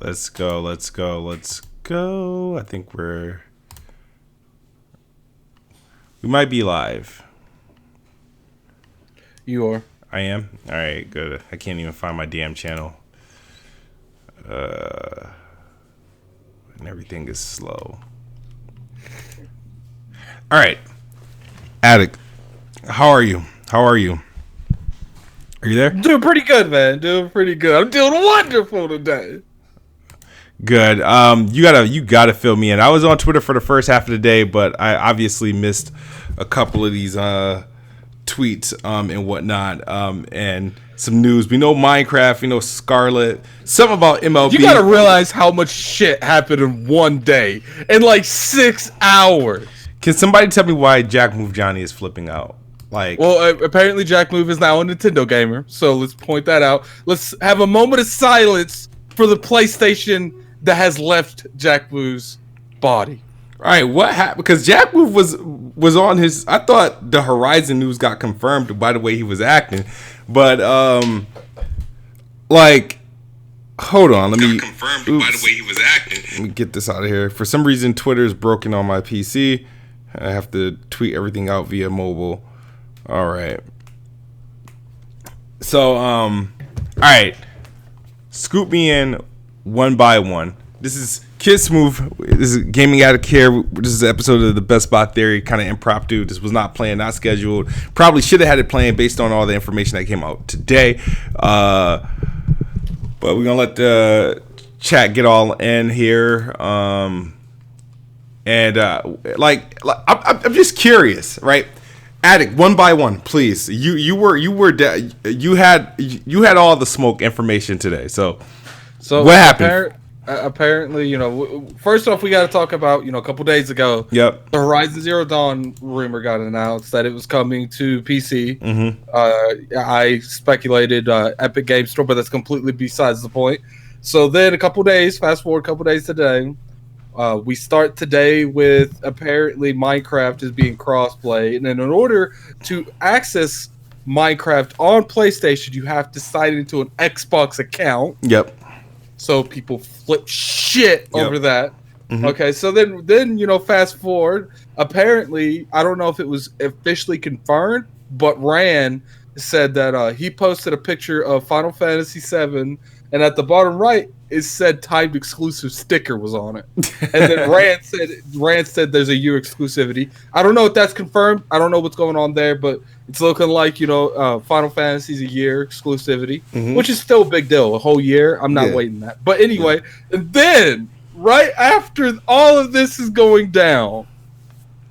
Let's go. I think we might be live. You are. I am? All right, good. I can't even find my damn channel. And everything is slow. All right. Addict, how are you? Are you there? Doing pretty good, man. Doing pretty good. I'm doing wonderful today. Good. You gotta fill me in. I was on Twitter for the first half of the day, but I obviously missed a couple of these tweets and whatnot. And some news. We know Minecraft. We know Scarlett. Something about MLB. You gotta realize how much shit happened in one day, in like 6 hours. Can somebody tell me why Jack Move Johnny is flipping out? Well, apparently Jack Move is now a Nintendo gamer, so let's point that out. Let's have a moment of silence for the PlayStation that has left Jack Move's body. All right, what happened? Because Jack Move was on his. I thought the Horizon news got confirmed by the way he was acting, but hold on, let me. Confirmed by the way he was acting. Let me get this out of here. For some reason, Twitter is broken on my PC. I have to tweet everything out via mobile. All right. So all right. Scoop me in one by one. This is Kid Smooth. This is Gaming Addict here. This is an episode of the Best Bot Theory, kind of impromptu. This was not planned, not scheduled. Probably should have had it planned based on all the information that came out today. But we're gonna let the chat get all in here. I'm just curious, right? Addict, one by one, please. You had all the smoke information today. So what happened? Apparently, first off, we got to talk about, a couple days ago. Yep. The Horizon Zero Dawn rumor got announced that it was coming to PC. Mm-hmm. I speculated Epic Game Store, but that's completely besides the point. So then fast forward a couple days today, we start today with apparently Minecraft is being crossplay. And then in order to access Minecraft on PlayStation, you have to sign into an Xbox account. Yep. So people flip shit over that. Mm-hmm. Okay, so then fast forward. Apparently, I don't know if it was officially confirmed, but Rand said that he posted a picture of Final Fantasy VII, and at the bottom right, it said timed exclusive sticker was on it. And then Rand said there's a year exclusivity. I don't know if that's confirmed. I don't know what's going on there, but it's looking like, Final Fantasy's a year exclusivity, which is still a big deal. A whole year. I'm not waiting that. But anyway, and then right after all of this is going down,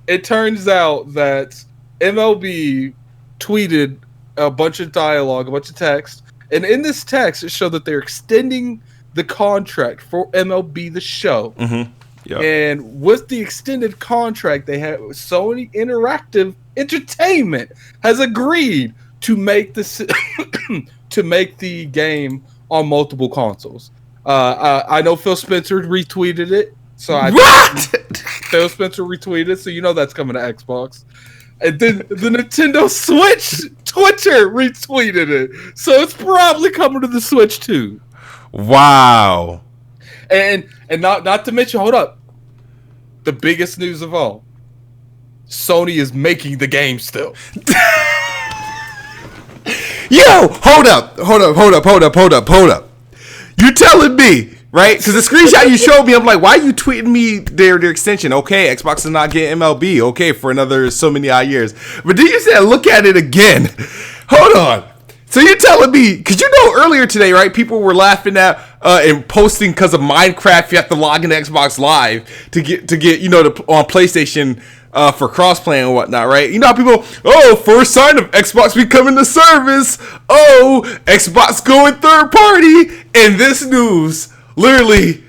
it turns out that MLB tweeted a bunch of dialogue, a bunch of text. And in this text, it showed that they're extending the contract for MLB The Show. Mm-hmm. Yep. And with the extended contract, they have Sony Interactive Entertainment has agreed to make this to make the game on multiple consoles. I know Phil Spencer retweeted it. So Phil Spencer retweeted it, so that's coming to Xbox. And then the Nintendo Switch Twitter retweeted it. So it's probably coming to the Switch too. Wow. And not to mention, hold up. The biggest news of all. Sony is making the game still. Yo, hold up. You telling me, right? Because the screenshot you showed me, I'm like, why are you tweeting me their extension? Okay, Xbox is not getting MLB. Okay, for another so many odd years. But then you said, look at it again. Hold on. So you're telling me, because earlier today, right, people were laughing at and posting because of Minecraft, you have to log into Xbox Live to get on PlayStation for crossplay and whatnot, right? How people, first sign of Xbox becoming the service. Xbox going third party. And this news literally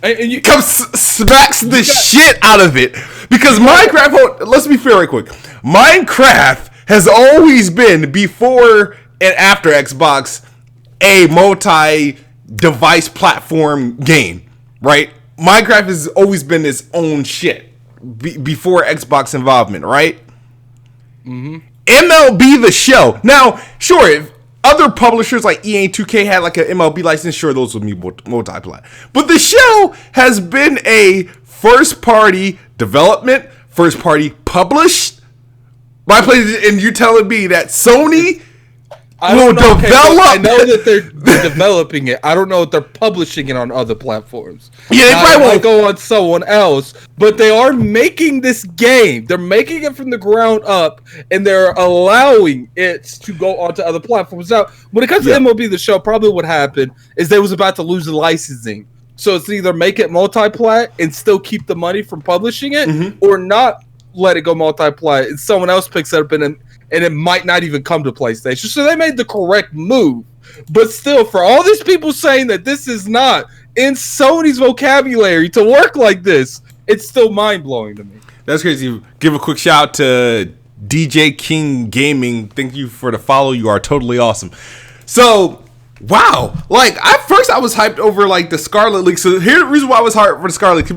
smacks the shit out of it. Because Minecraft, let's be fair right quick. Minecraft has always been, before and after Xbox, a multi-device platform game, right? Minecraft has always been its own shit before Xbox involvement, right? Mm-hmm. MLB The Show. Now, sure, other publishers like EA and 2K had like an MLB license, sure, those would be multi-plat. But the show has been a first-party development, first-party published by PlayStation, and you're telling me that Sony will develop? I know that they're developing it. I don't know if they're publishing it on other platforms. Yeah, they probably won't go on someone else, but they are making this game. They're making it from the ground up, and they're allowing it to go onto other platforms. Now, when it comes to MLB The Show, probably what happened is they was about to lose the licensing. So it's either make it multi-plat and still keep the money from publishing it, or not let it go multi-plat, and someone else picks it up and it might not even come to PlayStation. So they made the correct move. But still, for all these people saying that this is not in Sony's vocabulary to work like this, it's still mind-blowing to me. That's crazy. Give a quick shout out to DJ King Gaming. Thank you for the follow. You are totally awesome. So, wow. Like, at first I was hyped over, like, the Scarlett leak. So here's the reason why I was hyped for the Scarlett.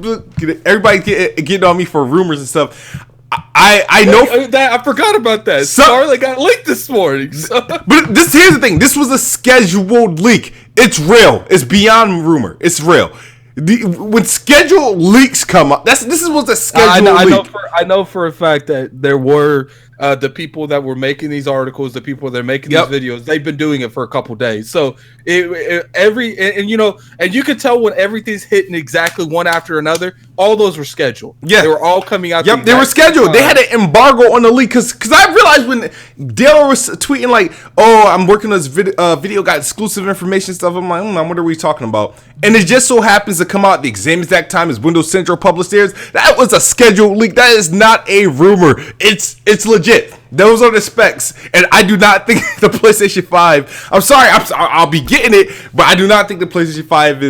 Everybody getting on me for rumors and stuff. I know that I forgot about that. Scarlett got leaked this morning. So. But here's the thing. This was a scheduled leak. It's real. It's beyond rumor. It's real. When scheduled leaks come up, this was a scheduled leak. I know for a fact that there were the people that were making these articles, the people that are making these videos, they've been doing it for a couple days. So and you can tell when everything's hitting exactly one after another. All those were scheduled. Yeah, they were all coming out. Yep, they were scheduled. They had an embargo on the leak because I realized when Dale was tweeting like, "Oh, I'm working on this video, got exclusive information stuff." I'm like, I wonder what he's talking about. And it just so happens to come out at the same exact time as Windows Central published theirs. That was a scheduled leak. That is not a rumor. It's legit. Those are the specs, and I do not think the PlayStation 5. I'm sorry, I'll be getting it, but I do not think the PlayStation 5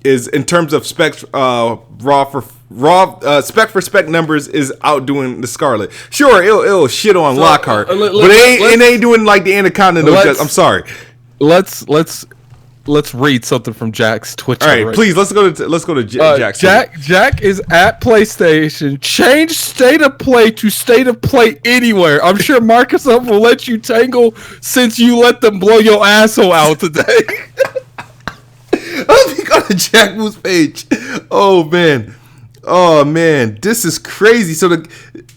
is in terms of specs, spec for spec numbers is outdoing the Scarlett. Sure, it'll shit on Lockhart, but it ain't doing like the Anaconda. I'm sorry. Let's read something from Jack's Twitch. All right, please let's go to Jack's. Jack is at PlayStation. Change state of play to state of play anywhere. I'm sure Microsoft will let you tangle since you let them blow your asshole out today. Let me go to Jack Woo's page. Oh man, this is crazy. So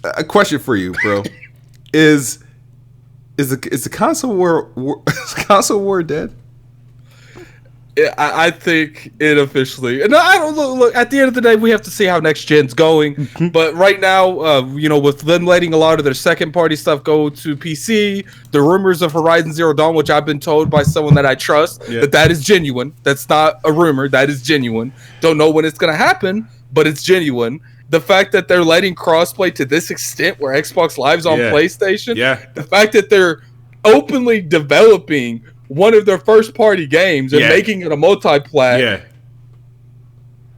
a question for you, bro, is the console war dead? I think it officially. No, I don't look. At the end of the day, we have to see how next gen's going. But right now, with them letting a lot of their second-party stuff go to PC, the rumors of Horizon Zero Dawn, which I've been told by someone that I trust, that is genuine. That's not a rumor. That is genuine. Don't know when it's gonna happen, but it's genuine. The fact that they're letting crossplay to this extent, where Xbox Live's on PlayStation, the fact that they're openly developing one of their first party games and making it a multi-plat.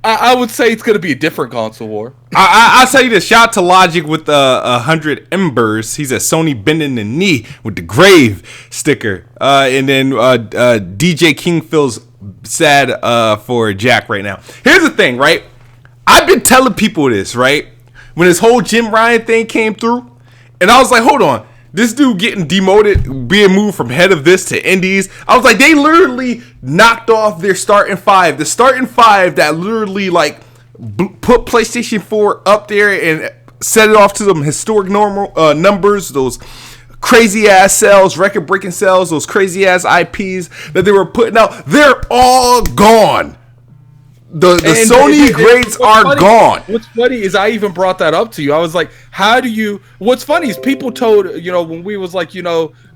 I would say it's going to be a different console war. I'll tell you this. Shout out to Logic with 100 Embers. He's at Sony bending the knee with the grave sticker. And then DJ King feels sad for Jack right now. Here's the thing, right? I've been telling people this, right? When this whole Jim Ryan thing came through, and I was like, hold on. This dude getting demoted, being moved from head of this to indies. I was like, they literally knocked off their starting five. The starting five that literally like put PlayStation 4 up there and set it off to some historic numbers. Those crazy ass sales, record breaking sales, those crazy ass IPs that they were putting out. They're all gone. The Sony grades are gone. What's funny is I even brought that up to you. I was like, how do you... What's funny is people told, when we was like,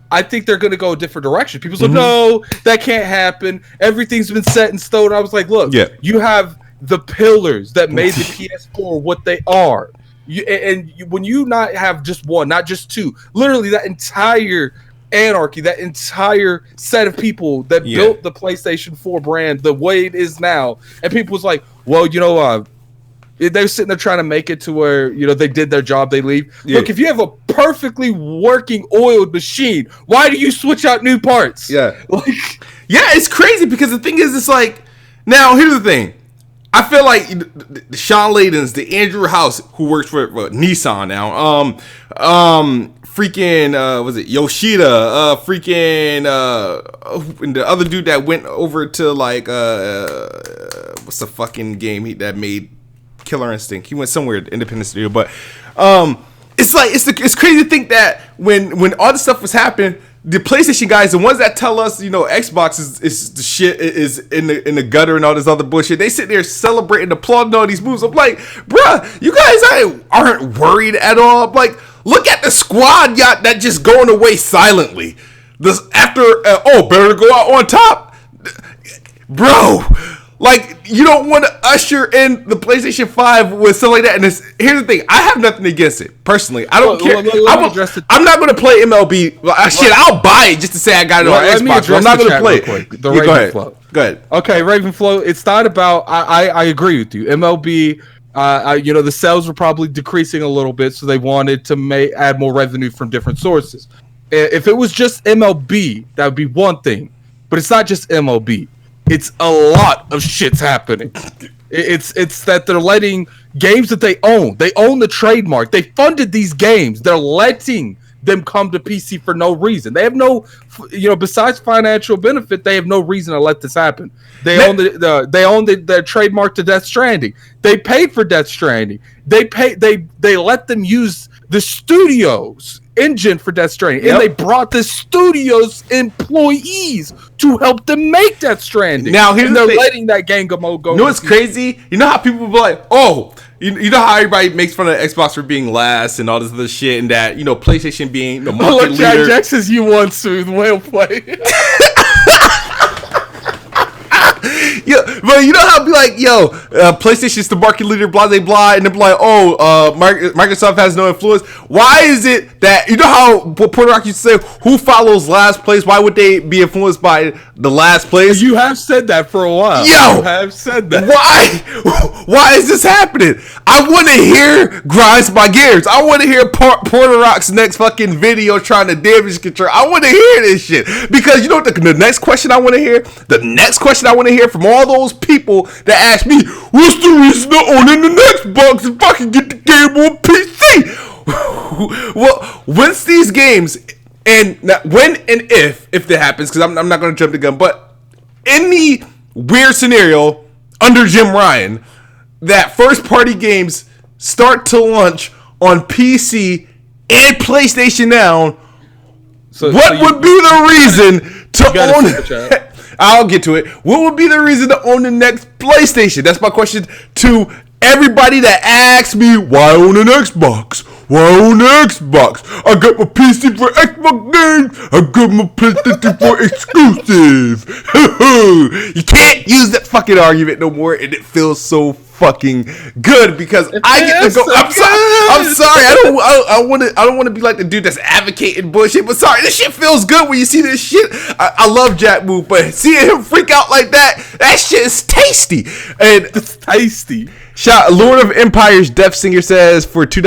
I think they're going to go a different direction. People said, no, that can't happen. Everything's been set in stone. I was like, look, you have the pillars that made the PS4 what they are. When you not have just one, not just two, literally that entire... anarchy, that entire set of people that built the PlayStation 4 brand the way it is now, and people was like, well, they're sitting there trying to make it to where they did their job, they leave. Look, if you have a perfectly working oiled machine, why do you switch out new parts? It's crazy because the thing is, it's like, now here's the thing. I feel like the Sean Layden's, the Andrew House, who works for Nissan now, freaking was it Yoshida, freaking and the other dude that went over to like what's the fucking game that made Killer Instinct? He went somewhere independent studio, but it's like it's crazy to think that when all this stuff was happening, the PlayStation guys, the ones that tell us, Xbox is the shit, is in the gutter and all this other bullshit, they sit there celebrating, applauding all these moves. I'm like, bruh, you guys aren't worried at all. I'm like, look at the squad yacht that just going away silently. Better go out on top, bro. Like, you don't want to usher in the PlayStation 5 with something like that. And here's the thing. I have nothing against it, personally. I don't care. I'm not going to play MLB. I'll buy it just to say I got it on Xbox. I'm not going to play it. The Raven Flow. Go ahead. Okay, Raven Flow. It's not about... I agree with you. MLB, the sales were probably decreasing a little bit, so they wanted to add more revenue from different sources. If it was just MLB, that would be one thing. But it's not just MLB. It's a lot of shit's happening. It's that they're letting games that they own the trademark. They funded these games. They're letting them come to PC for no reason. They have no, besides financial benefit, they have no reason to let this happen. They own their trademark to Death Stranding. They paid for Death Stranding. They let them use the studio's engine for Death Stranding, and they brought the studio's employees to help them make Death Stranding. Now here's the thing. Letting that game go. You know what's crazy? You know how people be like, oh, you know how everybody makes fun of Xbox for being last and all this other shit, and that PlayStation being the market leader. Look, Jack says you won, Smooth. Well played. Yeah, but you know how I'd be like, PlayStation's the market leader, blah, blah, blah, and they're like, Microsoft has no influence. Why is it that, you know how Puerto Rock used to say, who follows last place? Why would they be influenced by the last place? You have said that for a while. You have said that. Why is this happening? I want to hear Grinds by Gears. I want to hear Puerto Rock's next fucking video trying to damage control. I want to hear this shit. Because you know what the next question I want to hear? The next question I want to hear from all those people that ask me, what's the reason to owning the next box if I can get the game on PC? Well, once these games, and now, when and if that happens, because I'm not going to jump the gun, but in the weird scenario under Jim Ryan, that first party games start to launch on PC and PlayStation Now, what would be the reason to own it? I'll get to it. What would be the reason to own the next PlayStation? That's my question to everybody that asks me, why own an Xbox? Why own an Xbox? I got my PC for Xbox games. I got my PlayStation for exclusive. You can't use that fucking argument no more, and it feels so fucking good because I get to go. I'm sorry. I don't want to be like the dude that's advocating bullshit. But sorry, this shit feels good when you see this shit. I love Jack Move, but seeing him freak out like that shit is tasty. And it's tasty. Lord of Empires Death Singer says for $2,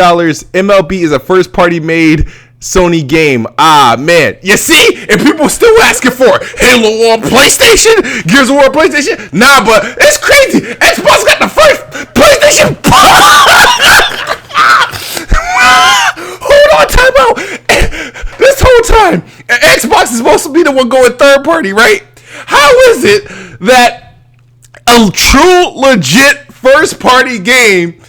MLB is a first party made Sony game. Ah, man. You see? And people still asking for it. Halo on PlayStation? Gears of War on PlayStation? Nah, but it's crazy. Xbox got the first PlayStation. Hold on, time out. This whole time, Xbox is supposed to be the one going third party, right? How is it that a true, legit first party game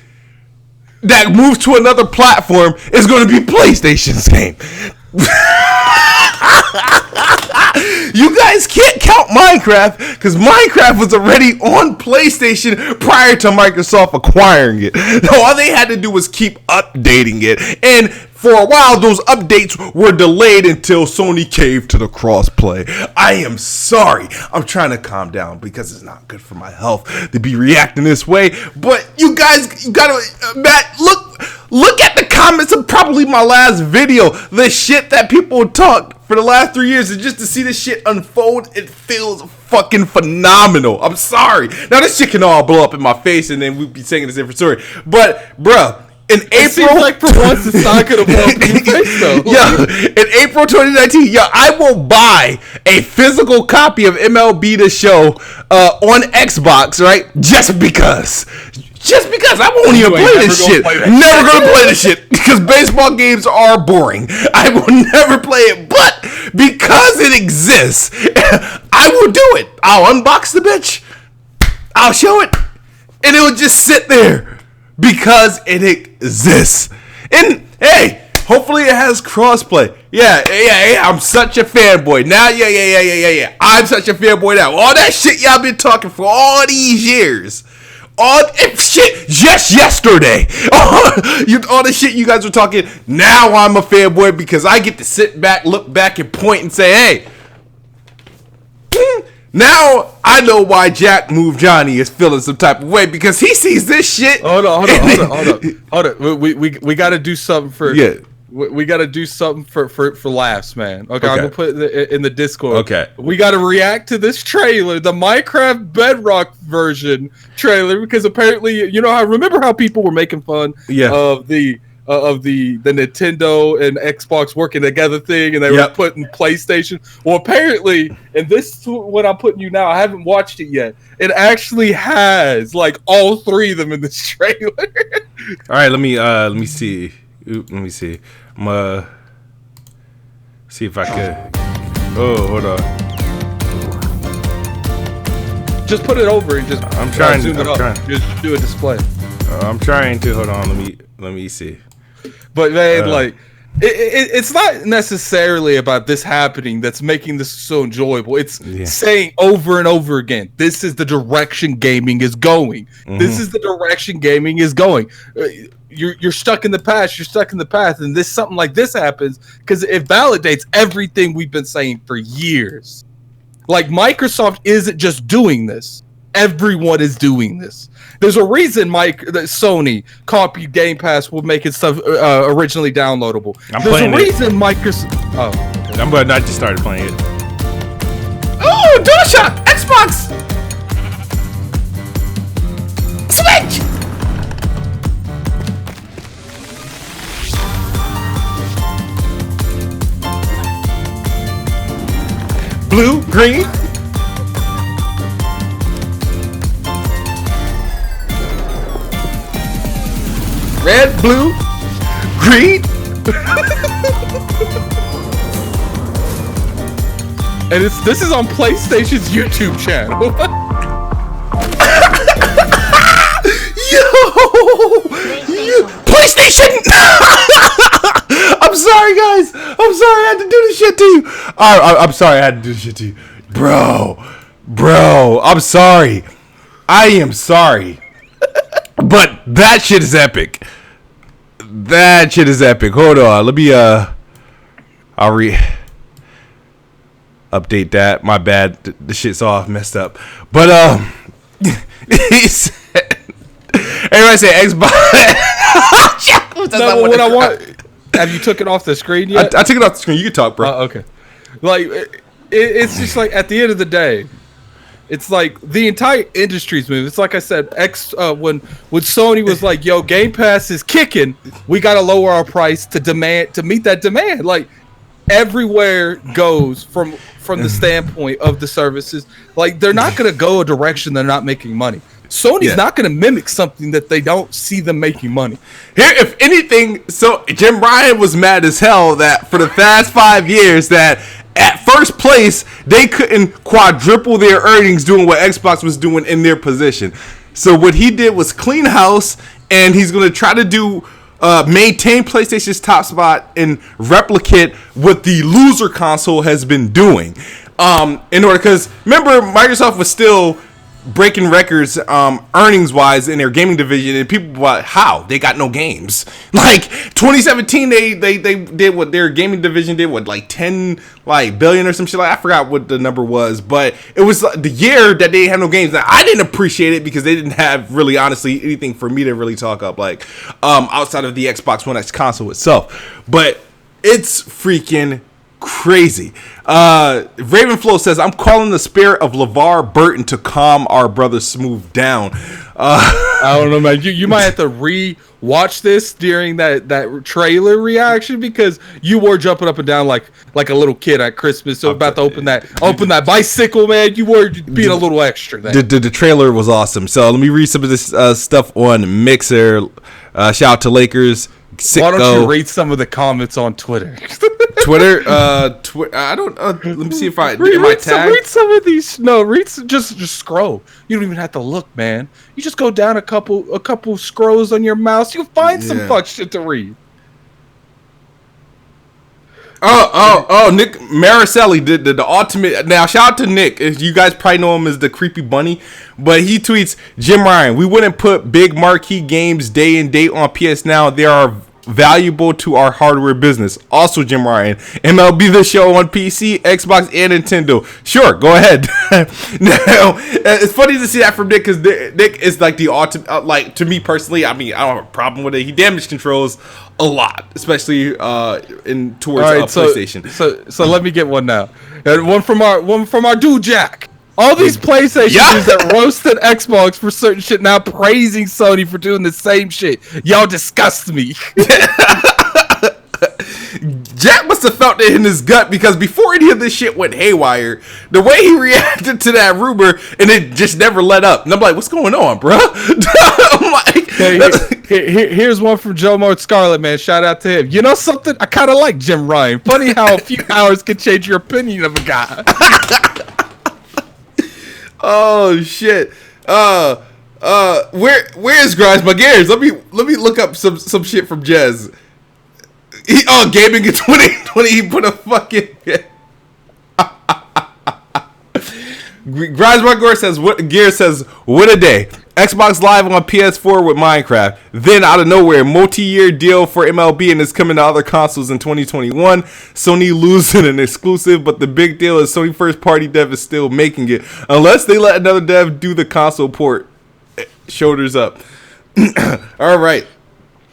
that moves to another platform is going to be PlayStation's game? You guys can't count Minecraft because Minecraft was already on PlayStation prior to Microsoft acquiring it. All they had to do was keep updating it. And for a while, those updates were delayed until Sony caved to the crossplay. I am sorry. I'm trying to calm down because it's not good for my health to be reacting this way. But you guys, you gotta, Matt, look at the comments of probably my last video. The shit that people talked for the last 3 years, and just to see this shit unfold, it feels fucking phenomenal. I'm sorry. Now this shit can all blow up in my face, and then we'd be saying a different story. But, bruh, in April, like for once it's not gonna blow up in your face though. In April 2019, I will buy a physical copy of MLB The Show on Xbox, right? Just because. Just because I won't even play this shit. Never gonna play this shit because baseball games are boring. I will never play it, but because it exists, I will do it. I'll unbox the bitch. I'll show it, and it will just sit there because it exists. And hey, hopefully it has crossplay. Yeah. I'm such a fanboy now. Yeah. I'm such a fanboy now. All that shit y'all been talking for all these years. All shit just yesterday. All the shit you guys were talking. Now I'm a fanboy because I get to sit back, look back, and point and say, hey. Now I know why Jack Move Johnny is feeling some type of way because he sees this shit. Hold on. We got to do something for. Yeah. We got to do something for laughs, man. Okay, I'm gonna put it in the Discord. Okay. We got to react to this trailer, the Minecraft Bedrock version trailer, because apparently, remember how people were making fun of the Nintendo and Xbox working together thing, and they were putting PlayStation. Well, apparently, and this is what I'm putting you now. I haven't watched it yet. It actually has like all three of them in this trailer. All right, let me see. Let me see. I'm see if I could. Oh, hold on. Just put it over and just. I'm trying. Zoom it up. Just do a display. I'm trying to. Hold on. Let me see. But man, it's not necessarily about this happening that's making this so enjoyable. It's saying over and over again, this is the direction gaming is going. Mm-hmm. This is the direction gaming is going. You're stuck in the past. You're stuck in the past, and something like this happens because it validates everything we've been saying for years. Like Microsoft isn't just doing this. Everyone is doing this. There's a reason that Sony copied Game Pass with making stuff originally downloadable. There's a reason Microsoft. Oh, okay. I just started playing it. Oh, DualShock, Xbox, Switch. Blue, green. Red, blue, green. And this is on PlayStation's YouTube channel. Yo, PlayStation. I'm sorry, guys. I'm sorry I had to do this shit to you. I'm sorry I had to do this shit to you, bro. I'm sorry. I am sorry. But that shit is epic. That shit is epic. Hold on. Let me I'll update that. My bad. The shit's all messed up. But he said everybody say Xbox. No, what I want. Have you took it off the screen yet? I took it off the screen. You can talk, bro. Okay. Like it's just like at the end of the day, it's like the entire industry's moving. It's like I said, when Sony was like, "Yo, Game Pass is kicking. We got to lower our price to meet that demand." Like everywhere goes from the standpoint of the services. Like they're not going to go a direction they're not making money. Sony's not going to mimic something that they don't see them making money. Here, if anything, so Jim Ryan was mad as hell that for the past 5 years that at first place they couldn't quadruple their earnings doing what Xbox was doing in their position. So what he did was clean house, and he's going to try to do maintain PlayStation's top spot and replicate what the loser console has been doing. In order, because remember Microsoft was still breaking records earnings wise in their gaming division, and people were like, how they got no games. Like 2017 they did what their gaming division did, what, like 10 billion or some shit. Like I forgot what the number was, but it was the year that they had no games. Now, I didn't appreciate it because they didn't have really honestly anything for me to really talk up like outside of the Xbox One X console itself. But it's freaking crazy. Ravenflow says, I'm calling the spirit of LeVar Burton to calm our brother Smooth down. I don't know, man. You might have to watch this during that trailer reaction because you were jumping up and down like a little kid at Christmas. So about to open that bicycle, man. You were being a little extra. The trailer was awesome. So let me read some of this stuff on Mixer. Shout out to Lakers. Why don't you read some of the comments on Twitter? Twitter, I don't. Let me see if I read some of these. No, just scroll. You don't even have to look, man. You just go down a couple scrolls on your mouse. You'll find some fuck shit to read. Oh! Nick Maricelli did the ultimate. Now, shout out to Nick. You guys probably know him as the creepy bunny, but he tweets, Jim Ryan, we wouldn't put big marquee games day and date on PS Now. They are valuable to our hardware business. Also, Jim Ryan, MLB The Show on PC, Xbox, and Nintendo. Sure, go ahead. Now, it's funny to see that from Nick because Nick is like the ultimate. Like, to me personally, I mean, I don't have a problem with it. He damage controls a lot, especially in towards PlayStation. So let me get one now. And one from our dude Jack. All these PlayStation dudes that roasted Xbox for certain shit now praising Sony for doing the same shit. Y'all disgust me. Jack must have felt it in his gut because before any of this shit went haywire, the way he reacted to that rumor and it just never let up. And I'm like, what's going on, bro? I'm like, here's one from Joe Moore Scarlett, man. Shout out to him. You know something? I kind of like Jim Ryan. Funny how a few hours can change your opinion of a guy. Oh shit. Where's Grimes My Gears? Let me look up some shit from Jez. Gaming in 2020, he put a fucking Grimes My Gears says what a day. Xbox Live on PS4 with Minecraft. Then out of nowhere, multi-year deal for MLB and it's coming to other consoles in 2021. Sony losing an exclusive, but the big deal is Sony first party dev is still making it. Unless they let another dev do the console port. Shoulders up. All right.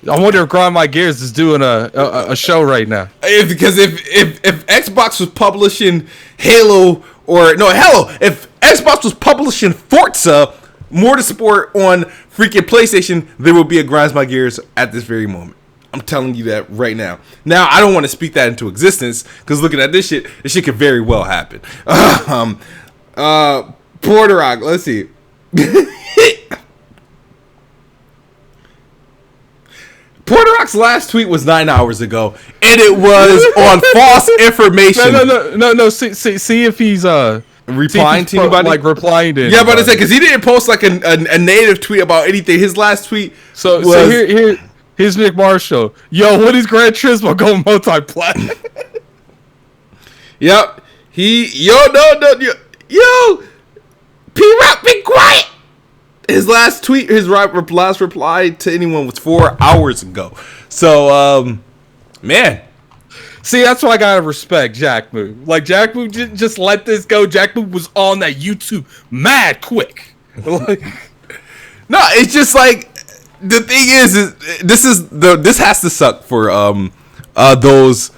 I wonder if Grind My Gears is doing a show right now. Because if Xbox was publishing if Xbox was publishing Forza Motorsport on freaking PlayStation, there will be a Grinds My Gears at this very moment. I'm telling you that right now. Now, I don't want to speak that into existence because looking at this shit could very well happen. Porter Rock, let's see. Porter Rock's last tweet was 9 hours ago, and it was on false information. No. See if he's replying to anybody, like replying to. Yeah, but it's like because he didn't post like a native tweet about anything. His last tweet. So here's Nick Marshall. Yo, what is Gran Turismo going multi-plat? Yep. Yo. P-Rock, be quiet. His last tweet, last reply to anyone was 4 hours ago. So, man. See, that's why I gotta respect Jack Move. Like, Jack Move just let this go. Jack Move was on that YouTube mad quick. No, it's just like, the thing is this has to suck for those,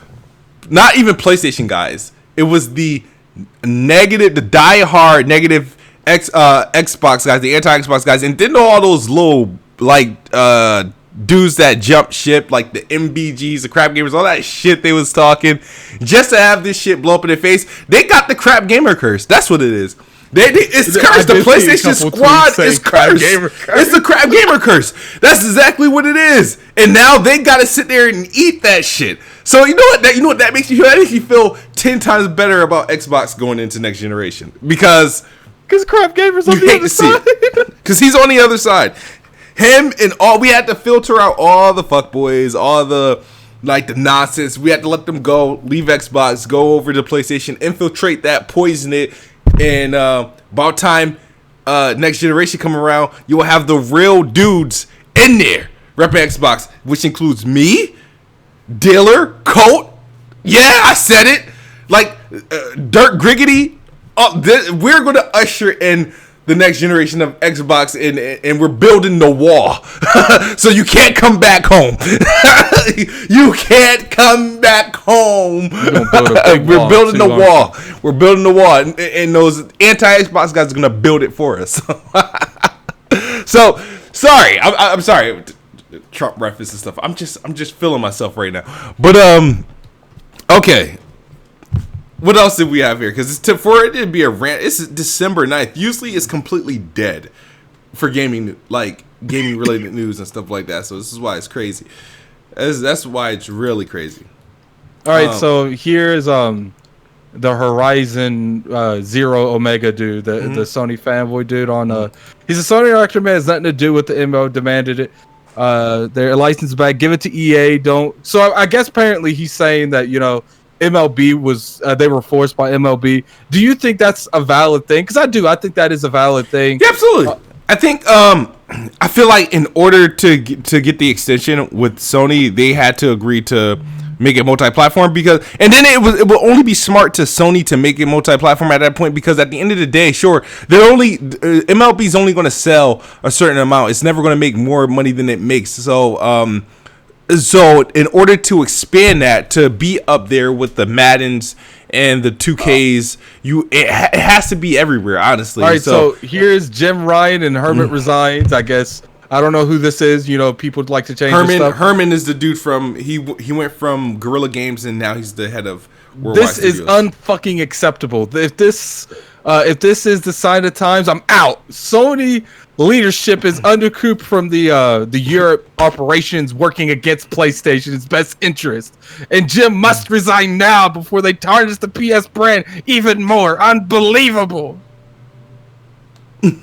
not even PlayStation guys. It was the die-hard negative Xbox guys, the anti-Xbox guys, and didn't know all those little like dudes that jump ship, like the MBGs, the crap gamers, all that shit they was talking, just to have this shit blow up in their face. They got the crap gamer curse. That's what it is. It's cursed. The PlayStation squad is cursed. It's the crap gamer curse. That's exactly what it is. And now they got to sit there and eat that shit. So you know what that makes you feel? That makes you feel 10 times better about Xbox going into next generation because crap gamers on the other side. Because he's on the other side. Him and all, we had to filter out all the fuckboys, all the like the nonsense. We had to let them go, leave Xbox, go over to PlayStation, infiltrate that, poison it, and about time next generation come around, you will have the real dudes in there repping Xbox, which includes me, Diller, Colt. Yeah, I said it. Like Dirk Griggity. We're going to usher in the next generation of Xbox, and we're building the wall. So you can't come back home. You can't come back home. We're building the wall. We're building the wall. And those anti-Xbox guys are going to build it for us. So, sorry. I'm sorry. Trump reference and stuff. I'm just feeling myself right now. But okay. What else did we have here? Because for it to be a rant, it's December 9th. Usually it's completely dead for gaming related news and stuff like that. So this is why it's crazy. That's why it's really crazy. All right, so here's the Horizon Zero Omega dude, the Sony fanboy dude on he's a Sony director, man, has nothing to do with the MO demanded it. Their license back, give it to EA, don't. So I guess apparently he's saying that, MLB was they were forced by MLB. Do you think that's a valid thing? Because I think that is a valid thing. Yeah, absolutely. I think I feel like in order to get the extension with Sony, they had to agree to make it multi-platform and then it will only be smart to Sony to make it multi-platform at that point, because at the end of the day, sure, MLB's only going to sell a certain amount. It's never going to make more money than it makes. So in order to expand that to be up there with the Maddens and the 2Ks, it has to be everywhere, honestly. All right, so here's Jim Ryan and Hermit resigns, I guess. I don't know who this is. People like to change stuff. Herman is the dude from he went from Guerrilla Games and now he's the head of Worldwide Studios. Is unfucking acceptable. If this is the sign of times, I'm out. Sony leadership is undercooked from the Europe operations working against PlayStation's best interest, and Jim must resign now before they tarnish the PS brand even more. Unbelievable. And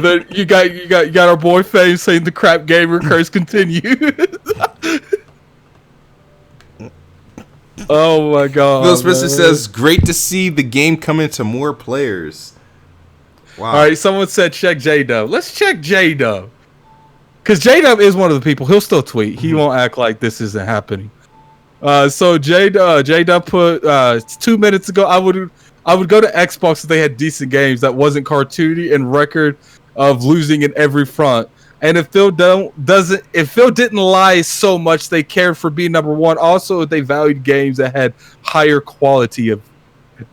then you got our boy Fame saying the crap gamer curse continues. Oh my god. Phil Spencer says, great to see the game coming to more players. Wow. All right, someone said check J-Dub. Let's check J-Dub. Because J-Dub is one of the people. He'll still tweet. He won't act like this isn't happening. So J-Dub put 2 minutes ago, I would go to Xbox if they had decent games that wasn't cartoony and record of losing in every front. And if Phil didn't lie so much they cared for being number one, also if they valued games that had higher quality of.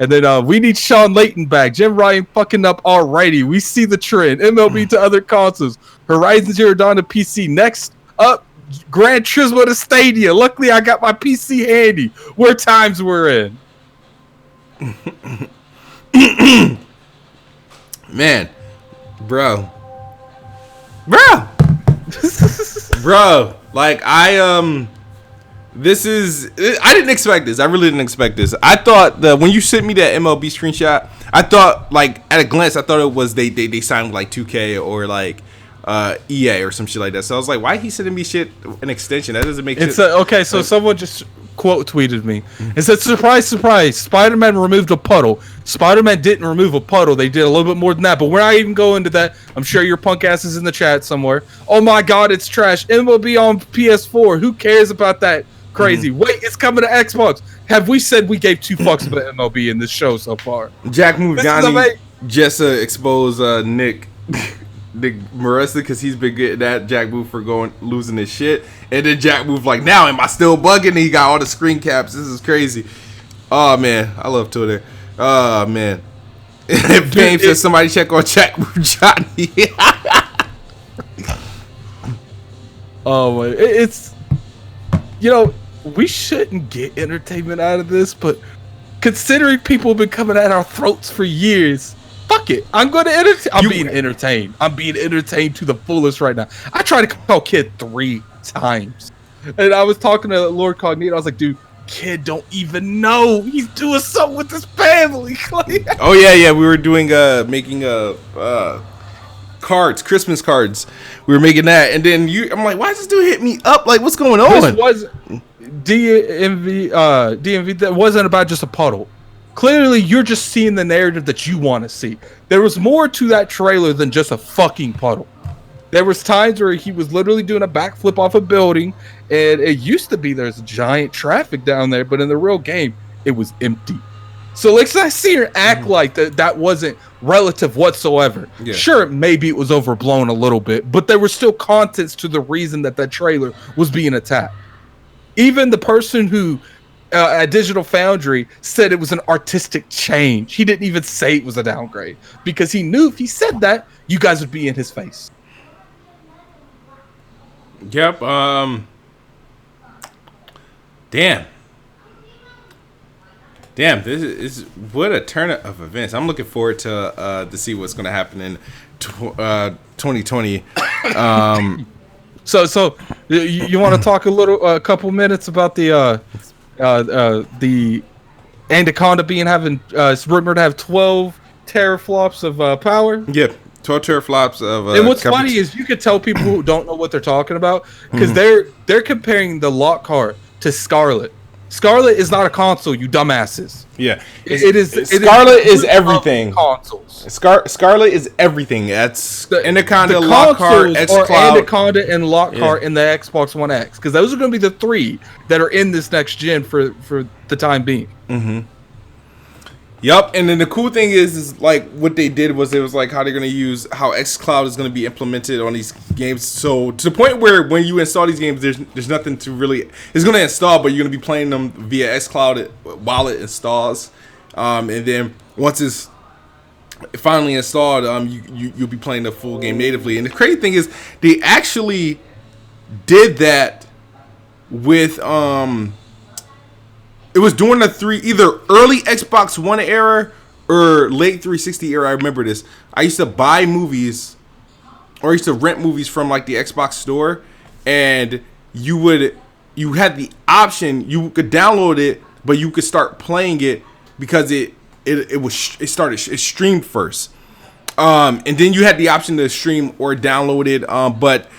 And then we need Sean Layton back. Jim Ryan fucking up already. We see the trend. MLB to other consoles. Horizon Zero Dawn to PC. Next up, Gran Turismo to Stadia. Luckily, I got my PC handy. Where times we're in. Man, bro, like I didn't expect this. I really didn't expect this. I thought that when you sent me that MLB screenshot, I thought, like, at a glance, I thought it was they signed like 2K or like EA or some shit like that. So I was like, why he sending me shit an extension? That doesn't make sense. Okay, so someone just quote tweeted me and said, surprise, surprise, Spider-Man removed a puddle. Spider-Man didn't remove a puddle. They did a little bit more than that, but we're not even going into that. I'm sure your punk ass is in the chat somewhere. Oh my god, it's trash. MLB on PS4. Who cares about that? Crazy. Wait, it's coming to Xbox. Have we said we gave 2 fucks about MLB in this show so far? Jack Move Johnny just expose Nick Marissa, because he's been getting that Jack Move for losing his shit, and then Jack Move like, now am I still bugging? And he got all the screen caps. This is crazy. Oh man, I love Twitter. Oh man. If James says somebody check on Jack Move Johnny. Oh my, it's we shouldn't get entertainment out of this, but considering people have been coming at our throats for years, fuck it. I'm going to entertain. I'm being entertained. I'm being entertained to the fullest right now. I tried to call Kid 3 times. And I was talking to Lord Cognito. I was like, dude, Kid don't even know he's doing something with his family. Oh, yeah. We were doing, making cards, Christmas cards. We were making that. And then I'm like, why does this dude hit me up? Like, what's going on? This was DMV. That wasn't about just a puddle. Clearly, you're just seeing the narrative that you want to see. There was more to that trailer than just a fucking puddle. There was times where he was literally doing a backflip off a building, and it used to be there's giant traffic down there, but in the real game, it was empty. So, like, I see her act like that wasn't relative whatsoever. Yeah. Sure, maybe it was overblown a little bit, but there was still context to the reason that trailer was being attacked. Even the person who at Digital Foundry said it was an artistic change. He didn't even say it was a downgrade because he knew if he said that, you guys would be in his face. Yep. Damn. Damn, this is what a turn of events. I'm looking forward to see what's going to happen in 2020. So you want to talk a couple minutes about the Anaconda it's rumored to have 12 teraflops of power. Yeah, 12 teraflops of. And what's funny is you could tell people who don't know what they're talking about because they're comparing the Lockhart to Scarlett. Scarlett is not a console, you dumbasses. Yeah, it is. Scarlett is everything. Consoles. Scarlett is everything. That's Anaconda, the Lockhart, xCloud. Anaconda and Lockhart in the Xbox One X, because those are going to be the three that are in this next gen for the time being. Mm-hmm. Yep, and then the cool thing is like what they did was it was like how they're gonna use how xCloud is gonna be implemented on these games. So to the point where when you install these games, there's nothing to really it's gonna install, but you're gonna be playing them via xCloud while it installs, and then once it's finally installed, you'll be playing the full game natively. And the crazy thing is they actually did that with it was during the either early Xbox One era or late 360 era. I remember this. I used to buy movies, or I used to rent movies from like the Xbox store, and you had the option. You could download it, but you could start playing it because it streamed first, and then you had the option to stream or download it. But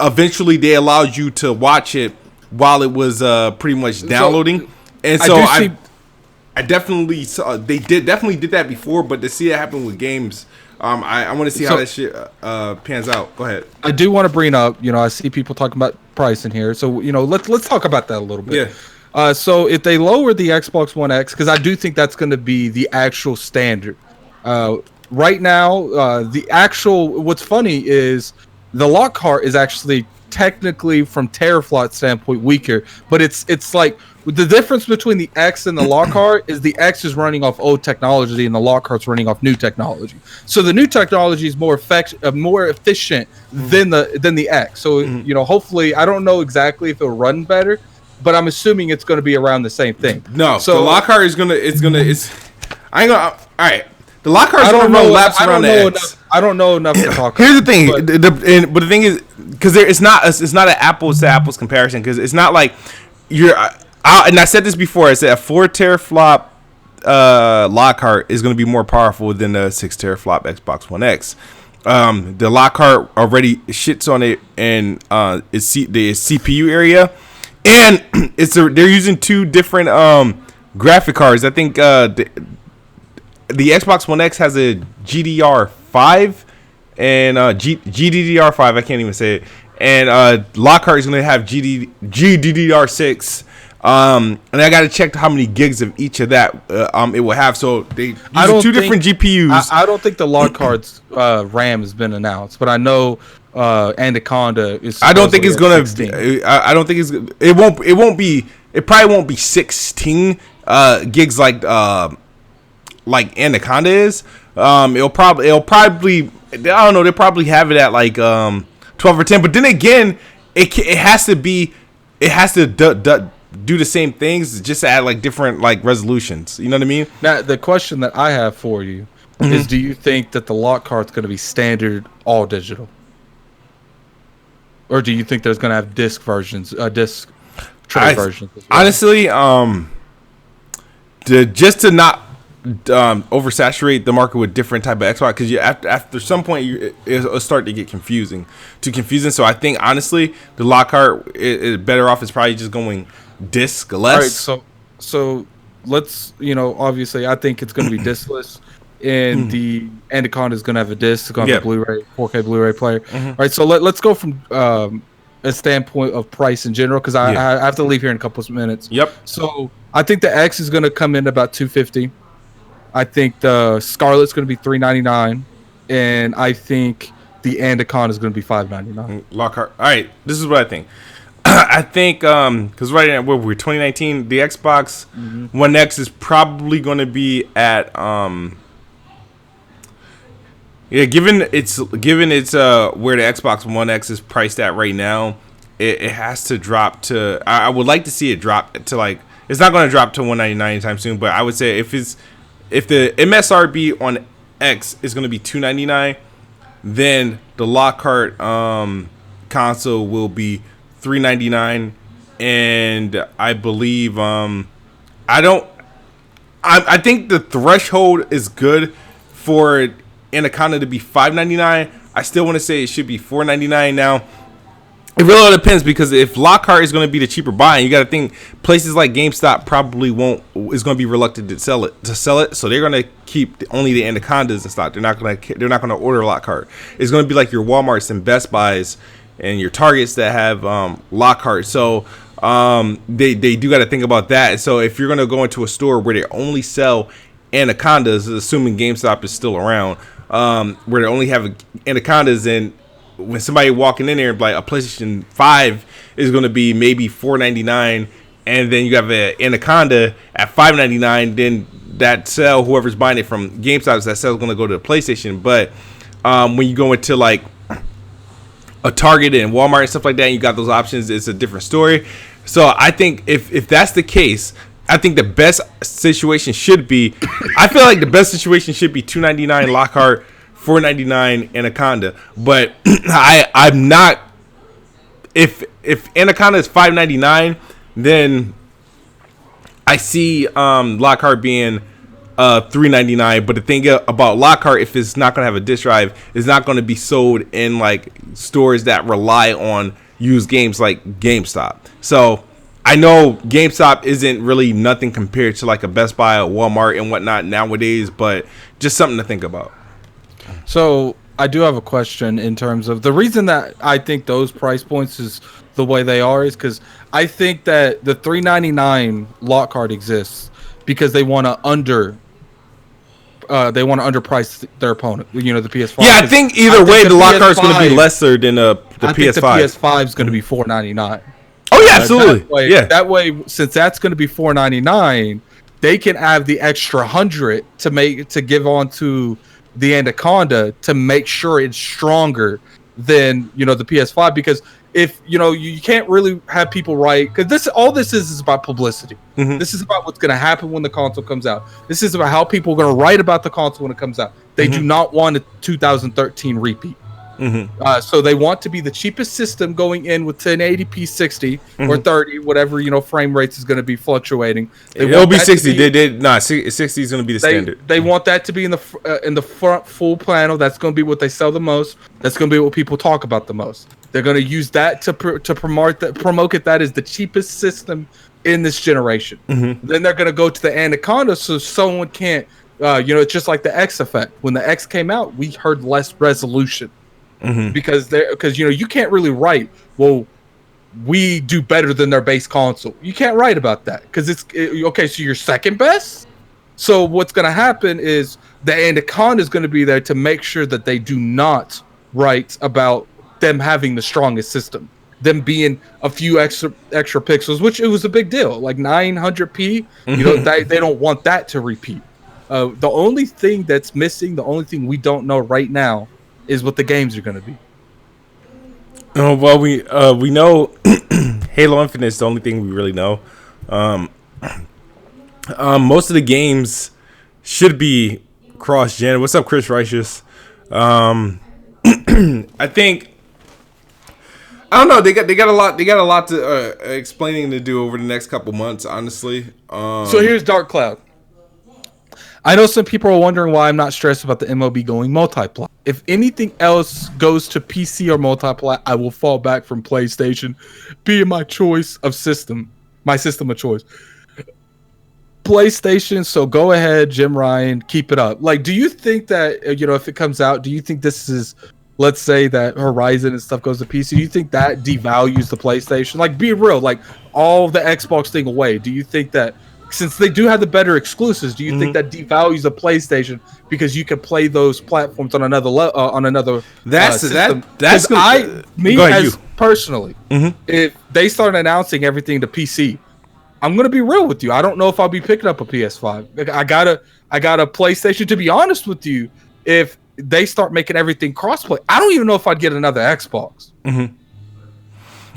eventually they allowed you to watch it while it was pretty much downloading. And so I definitely saw definitely did that before, but to see it happen with games, I want to see how that shit pans out. Go ahead. I do want to bring up, I see people talking about price in here, so let's talk about that a little bit. Yeah. So if they lower the Xbox One X, because I do think that's going to be the actual standard. Right now, what's funny is the Lockhart is actually technically from teraflop standpoint weaker, but it's like the difference between the X and the Lockhart is the X is running off old technology and the Lockhart's running off new technology. So the new technology is more efficient than the X. So hopefully, I don't know exactly if it'll run better, but I'm assuming it's going to be around the same thing. No, so the Lockhart is gonna I ain't gonna. All right. The Lockhart's gonna run laps around the X. I don't know enough to talk. Here's the thing, but the thing is, because it's not an apples to apples comparison, because it's not like and I said this before. I said a 4 teraflop Lockhart is going to be more powerful than the 6 teraflop Xbox One X. The Lockhart already shits on it, and it's the CPU area, and they're using two different graphic cards. I think the Xbox One X has a GDR5 and GDDR5. I can't even say it. And Lockhart is going to have GDDR6. And I got to check how many gigs of each of that it will have. So they use two different GPUs. I don't think the Lockhart's RAM has been announced, but I know Anaconda is. I don't think it's going to. I don't think it won't be. It probably won't be 16 gigs like Anaconda is. It'll probably. I don't know. They'll probably have it at like 12 or 10. But then again, it has to be. It has to do the same things, just add like different like resolutions. You know what I mean? Now, the question that I have for you is: do you think that the Lockhart's going to be standard all digital, or do you think there's going to have disc versions, disc tray versions? As well? Honestly, just to not oversaturate the market with different type of Xbox, because after some point it'll start to get confusing. So I think honestly the Lockhart is better off is probably just going disc less. All right, so let's obviously I think it's going to be discless, and the Anaconda is going to have a disc. It's going to have a Blu-ray 4K Blu-ray player. All right, so let's go from a standpoint of price in general, because I have to leave here in a couple of minutes. Yep. So I think the X is going to come in about $250. I think the Scarlett's going to be $399, and I think the Anaconda is going to be $599. Lockhart. All right, this is what I think. I think because right now we're 2019, the Xbox One X is probably going to be at given it's where the Xbox One X is priced at right now, it has to drop to. I would like to see it drop to like. It's not going to drop to $199 anytime soon, but I would say if the MSRP on X is going to be $299, then the Lockhart console will be $399, and I believe I think the threshold is good for Anaconda to be $599. I still want to say it should be $499 now. It really depends, because if Lockhart is going to be the cheaper buy, and you got to think places like GameStop probably is going to be reluctant to sell it. So they're going to keep only the Anacondas in stock. They're not going to order Lockhart. It's going to be like your Walmarts and Best Buys and your Targets that have Lockhart. So they do got to think about that. So if you're going to go into a store where they only sell Anacondas, assuming GameStop is still around, where they only have Anacondas, and when somebody walking in there, like a PlayStation 5 is going to be maybe $499, and then you have an Anaconda at $599, then that sell, whoever's buying it from GameStop, that sell is going to go to the PlayStation. But when you go into like a Target and Walmart and stuff like that, and you got those options, it's a different story. So I think if that's the case, I think the best situation should be, I feel like the best situation should be $299 Lockhart, $499 Anaconda. But I'm not, if Anaconda is $599, then I see Lockhart being $399. But the thing about Lockhart, if it's not going to have a disc drive, it's not going to be sold in like stores that rely on used games like GameStop. So I know GameStop isn't really nothing compared to like a Best Buy or Walmart and whatnot nowadays, but just something to think about. So I do have a question in terms of the reason that I think those price points is the way they are is because I think that the $399 Lockhart exists because they want to underprice their opponent. You know, the PS5. Yeah, I think either way the Lockhart is going to be lesser than the PS5. I think the PS5 is going to be $499. Oh yeah, absolutely. That way, since that's going to be $499, they can have the extra $100 to give on to the Anaconda to make sure it's stronger than, you know, the PS5. Because if you know, you can't really have people write, because all this is about publicity. Mm-hmm. This is about what's going to happen when the console comes out. This is about how people are going to write about the console when it comes out. They do not want a 2013 repeat. Mm-hmm. So they want to be the cheapest system going in with 1080p 60 or 30, whatever, you know, frame rates is going to be fluctuating. It'll be 60. 60 is going to be the standard. They want that to be in the front full panel. That's going to be what they sell the most. That's going to be what people talk about the most. They're going to use that to promote that as the cheapest system in this generation. Mm-hmm. Then they're going to go to the Anaconda so someone can't, you know, it's just like the X effect. When the X came out, we heard less resolution. Mm-hmm. Because you know, you can't really write, well, we do better than their base console. You can't write about that because okay, so you're second best. So what's going to happen is the Anaconda is going to be there to make sure that they do not write about them having the strongest system, them being a few extra pixels, which it was a big deal, like 900p. Mm-hmm. You know, they don't want that to repeat. The only thing that's missing, the only thing we don't know right now, is what the games are going to be. Oh well, we know Halo Infinite is the only thing we really know. Most of the games should be cross-gen. What's up, Chris Righteous? I think I don't know. They got a lot to explaining to do over the next couple months. Honestly, so here's Dark Cloud. I know some people are wondering why I'm not stressed about the MLB going multiplat. If anything else goes to PC or multiplat, I will fall back from PlayStation being my choice of system, my system of choice. PlayStation, so go ahead, Jim Ryan, keep it up. Like, do you think that, you know, if it comes out, do you think this is, let's say that Horizon and stuff goes to PC, do you think that devalues the PlayStation? Like, be real, like, all the Xbox thing away, do you think that, since they do have the better exclusives, do you think that devalues the PlayStation because you can play those platforms on another system? Personally, if they start announcing everything to PC, I'm gonna be real with you. I don't know if I'll be picking up a PS5. I got a PlayStation. To be honest with you, if they start making everything crossplay, I don't even know if I'd get another Xbox. Mm-hmm.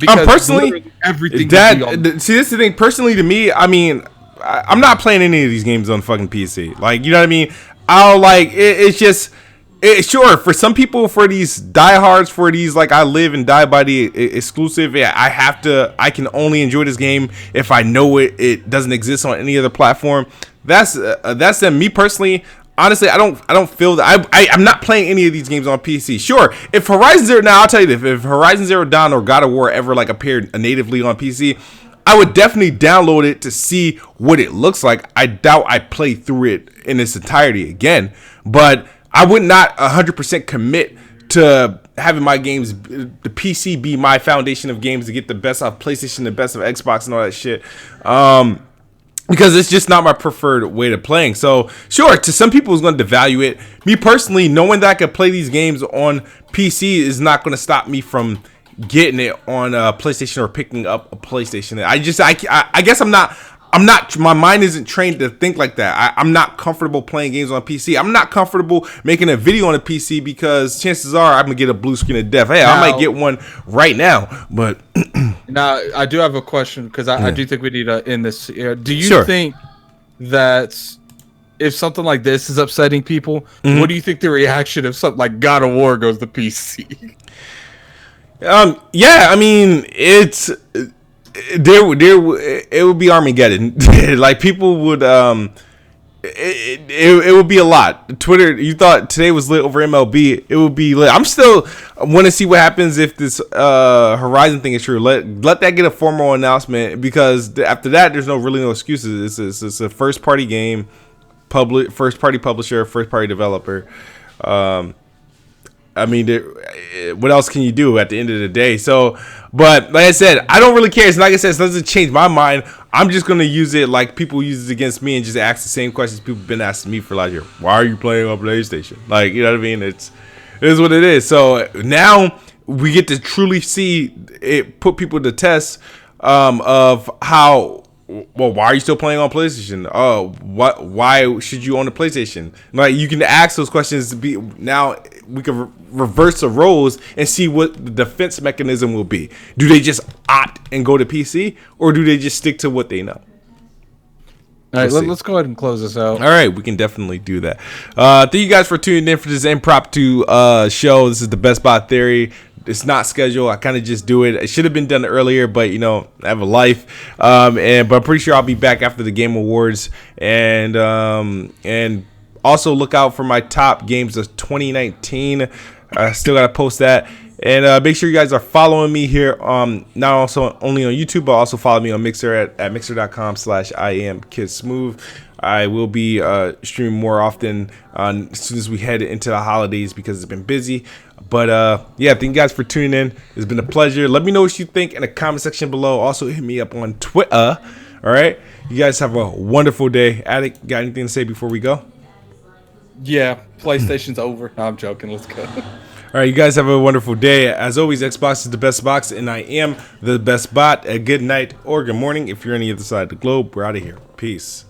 Because personally, literally everything would be on. see, this is the thing. Personally, to me, I mean, I'm not playing any of these games on fucking PC. Like, you know what I mean? I'll like it's just. Sure, for some people, for these diehards, for these like I live and die by the exclusive, yeah, I can only enjoy this game if I know it doesn't exist on any other platform. That's them. Me personally, honestly, I don't feel that I'm not playing any of these games on PC. Sure, if Horizon Zero, now I'll tell you this, if Horizon Zero Dawn or God of War ever like appeared natively on PC, I would definitely download it to see what it looks like. I doubt I play through it in its entirety again, but I would not 100% commit to having my games, the PC be my foundation of games to get the best of PlayStation, the best of Xbox and all that shit. Because it's just not my preferred way to playing. So sure, to some people it's going to devalue it. Me personally, knowing that I can play these games on PC is not going to stop me from getting it on PlayStation or picking up a PlayStation. I guess I'm not, my mind isn't trained to think like that. I'm not comfortable playing games on PC. I'm not comfortable making a video on a PC because chances are I'm going to get a blue screen of death. Hey, I might get one right now, but. Now, I do have a question because I do think we need to end this. Do you think that if something like this is upsetting people, what do you think the reaction if something like God of War goes to PC? Yeah, I mean, it would be Armageddon. Like people would it would be a lot. Twitter, you thought today was lit over MLB, it would be lit. I'm still want to see what happens if this Horizon thing is true. Let that get a formal announcement, because after that there's no excuses. It's a first party game, first party publisher, first party developer. I mean, what else can you do at the end of the day? So, but like I said, I don't really care. It's like I said, it doesn't change my mind. I'm just going to use it like people use it against me and just ask the same questions people have been asking me for like, why are you playing on PlayStation? Like, you know what I mean? It is what it is. So now we get to truly see it, put people to test of how. Well, why are you still playing on PlayStation? Why should you own a PlayStation? Like, you can ask those questions. Now we can reverse the roles and see what the defense mechanism will be. Do they just opt and go to PC, or do they just stick to what they know? All right, let's go ahead and close this out. All right, we can definitely do that. Thank you guys for tuning in for this impromptu show. This is the Best Bot Theory. It's not scheduled. I kind of just do it. It should have been done earlier, but you know, I have a life. But I'm pretty sure I'll be back after the Game Awards, and also look out for my top games of 2019. I still gotta post that, and make sure you guys are following me here. Not also only on YouTube, but also follow me on Mixer at mixer.com/IamKidSmooth. I will be streaming more often as soon as we head into the holidays because it's been busy. But yeah, thank you guys for tuning in. It's been a pleasure. Let me know what you think in the comment section below. Also hit me up on Twitter. All right, you guys have a wonderful day. Addict, got anything to say before we go? Yeah, PlayStation's over. No, I'm joking. Let's go. All right, you guys have a wonderful day. As always, Xbox is the best box, and I am the best bot. A good night or good morning if you're on the other side of the globe. We're out of here. Peace.